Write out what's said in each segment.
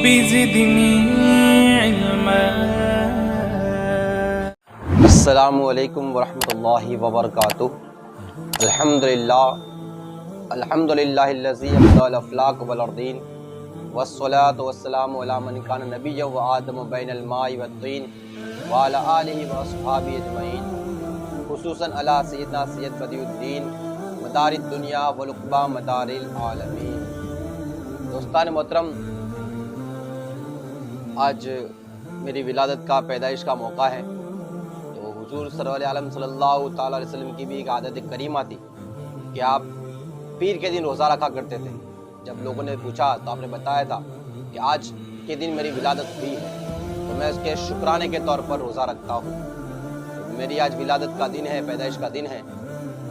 رب زدني علما. السلام علیکم ورحمۃ اللہ وبرکاتہ. الحمدللہ الذی ابدع الافلاک والارضین والصلاة والسلام علی من کان نبیا وآدم بین الماء والطین وعلی آلہ واصحابہ اجمعین، خصوصاً علی سیدنا سید بدیع الدین مدار الدنیا والعقبیٰ مدار العالمین. دوستان محترم، آج میری ولادت کا پیدائش کا موقع ہے. تو حضور سرور عالم صلی اللہ تعالیٰ علیہ وسلم کی بھی ایک عادت کریمہ تھی کہ آپ پیر کے دن روزہ رکھا کرتے تھے. جب لوگوں نے پوچھا تو آپ نے بتایا تھا کہ آج کے دن میری ولادت ہوئی ہے تو میں اس کے شکرانے کے طور پر روزہ رکھتا ہوں. میری آج ولادت کا دن ہے، پیدائش کا دن ہے،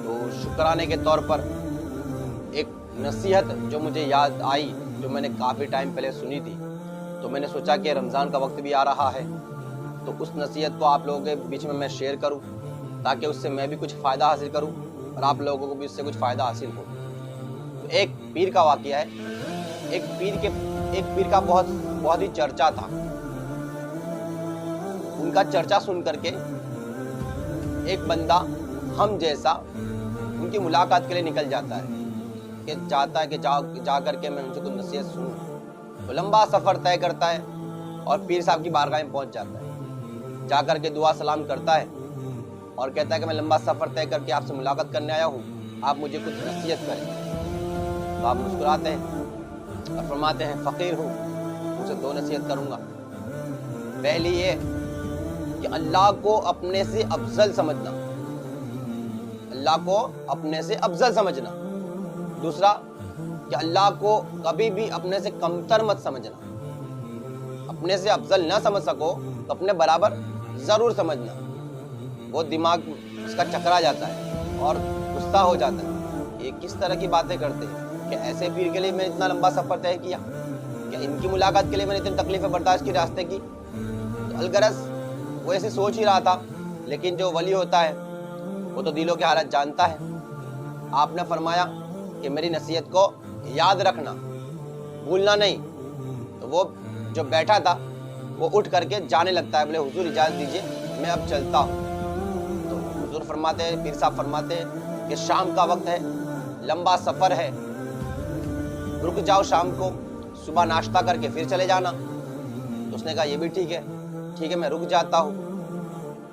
تو شکرانے کے طور پر ایک نصیحت جو مجھے یاد آئی، جو میں نے کافی ٹائم پہلے سنی تھی، تو میں نے سوچا کہ رمضان کا وقت بھی آ رہا ہے تو اس نصیحت کو آپ لوگوں کے بیچ میں شیئر کروں تاکہ اس سے میں بھی کچھ فائدہ حاصل کروں اور آپ لوگوں کو بھی اس سے کچھ فائدہ حاصل ہو. تو ایک پیر کا واقعہ ہے. ایک پیر کا بہت ہی چرچا تھا. ان کا چرچا سن کر کے ایک بندہ ہم جیسا ان کی ملاقات کے لیے نکل جاتا ہے کہ چاہتا ہے کہ جا کر کے میں ان سے کچھ نصیحت سنوں. تو لمبا سفر طے کرتا ہے اور پیر صاحب کی بارگاہ میں پہنچ جاتا ہے. جا کر کے دعا سلام کرتا ہے اور کہتا ہے کہ میں لمبا سفر طے کر کے آپ سے ملاقات کرنے آیا ہوں، آپ مجھے کچھ نصیحت کریں. تو آپ مسکراتے ہیں اور فرماتے ہیں فقیر ہوں، ان سے 2 نصیحت کروں گا. پہلی یہ کہ اللہ کو اپنے سے افضل سمجھنا، اللہ کو اپنے سے افضل سمجھنا. دوسرا کہ اللہ کو کبھی بھی اپنے سے کمتر مت سمجھنا. اپنے سے افضل نہ سمجھ سکو تو اپنے برابر ضرور سمجھنا. وہ دماغ اس کا چکرا جاتا ہے اور غصہ ہو جاتا ہے. یہ کس طرح کی باتیں کرتے ہیں کہ ایسے پیر کے لیے میں اتنا لمبا سفر طے کیا، کہ ان کی ملاقات کے لیے میں نے اتنی تکلیفیں برداشت کی راستے کی. تو الغرض وہ ایسے سوچ ہی رہا تھا، لیکن جو ولی ہوتا ہے وہ تو دلوں کے حالت جانتا ہے. آپ نے فرمایا کہ میری نصیحت کو یاد رکھنا، بھولنا نہیں. تو وہ جو بیٹھا تھا وہ اٹھ کر کے جانے لگتا ہے، بولے حضور اجازت دیجیے میں اب چلتا ہوں. تو حضور فرماتے ہیں، پیر صاحب فرماتے ہیں کہ شام کا وقت ہے، لمبا سفر ہے، رک جاؤ شام کو، صبح ناشتہ کر کے پھر چلے جانا. تو اس نے کہا یہ بھی ٹھیک ہے میں رک جاتا ہوں.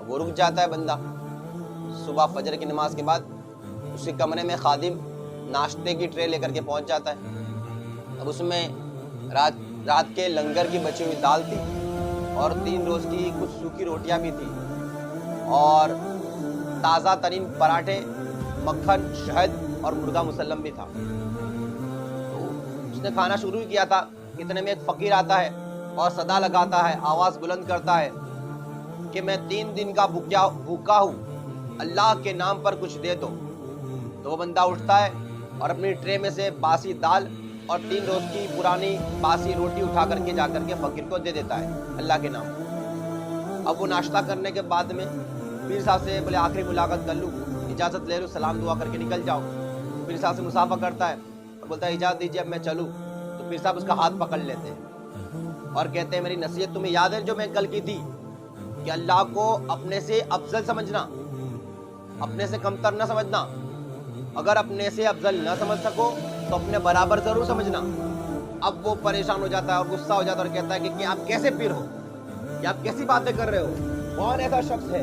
وہ رک جاتا ہے بندہ. صبح فجر کی نماز کے بعد اس کے کمرے میں خادم ناشتے کی ٹرے لے کر کے پہنچ جاتا ہے. اب اس میں رات کے لنگر کی بچی ہوئی دال تھی اور 3 روز کی کچھ سوکھی روٹیاں بھی تھی اور تازہ ترین پراٹھے، مکھن، شہد اور مرغا مسلم بھی تھا. تو اس نے کھانا شروع کیا تھا، اتنے میں ایک فقیر آتا ہے اور صدا لگاتا ہے، آواز بلند کرتا ہے کہ میں 3 دن کا بھوکا ہوں، اللہ کے نام پر کچھ دے دو. تو وہ بندہ اٹھتا ہے اور اپنی ٹرے میں سے باسی دال اور 3 روز کی پرانی باسی روٹی اٹھا کر کے جا کر کے فقیر کو دے دیتا ہے اللہ کے نام. اب وہ ناشتہ کرنے کے بعد میں پیر صاحب سے بولے آخری ملاقات کر لوں، اجازت لے لوں، سلام دعا کر کے نکل جاؤ. پیر صاحب سے مصافحہ کرتا ہے اور بولتا ہے اجازت دیجیے اب میں چلوں. تو پیر صاحب اس کا ہاتھ پکڑ لیتے ہیں اور کہتے ہیں میری نصیحت تمہیں یاد ہے جو میں کل کی تھی کہ اللہ کو اپنے سے افضل سمجھنا، اپنے سے کمتر نہ سمجھنا. اگر اپنے سے افضل نہ سمجھ سکو تو اپنے برابر ضرور سمجھنا. اب وہ پریشان ہو جاتا ہے اور غصہ ہو جاتا ہے اور کہتا ہے کہ آپ کیسے پیر ہو، کہ آپ کیسی باتیں کر رہے ہو؟ کون ایسا شخص ہے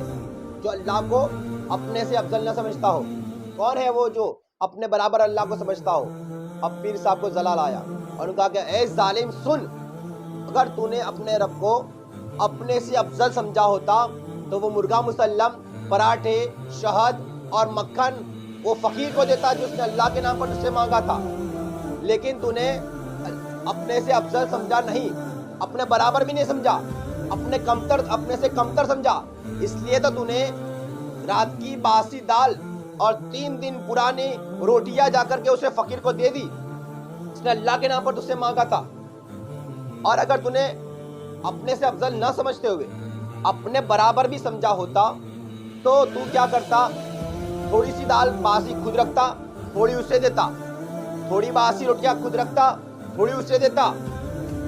جو اللہ کو اپنے سے افضل نہ سمجھتا ہو؟ کون ہے وہ جو اپنے برابر اللہ کو سمجھتا ہو؟ اب پیر صاحب کو جلال آیا اور کہا کہ اے ظالم سن، اگر تو نے اپنے رب کو اپنے سے افضل سمجھا ہوتا تو وہ مرغا مسلم، پراٹھے، شہد اور مکھن وہ فقیر کو دیتا جس نے اللہ کے نام پر اس سے مانگا تھا. لیکن تو نے اپنے سے افضل سمجھا نہیں، اپنے برابر بھی نہیں سمجھا، اپنے سے کمتر سمجھا. اس لیے تو نے رات کی باسی دال اور 3 دن پرانی روٹیاں جا کر کے اسے فقیر کو دے دی، اس نے اللہ کے نام پر تجھ سے مانگا تھا. اور اگر تو نے اپنے سے افضل نہ سمجھتے ہوئے اپنے برابر بھی سمجھا ہوتا تو تو کیا کرتا؟ تھوڑی سی دال باسی خود رکھتا، تھوڑی اسے دیتا، تھوڑی باسی روٹیاں خود رکھتا، تھوڑی اسے دیتا.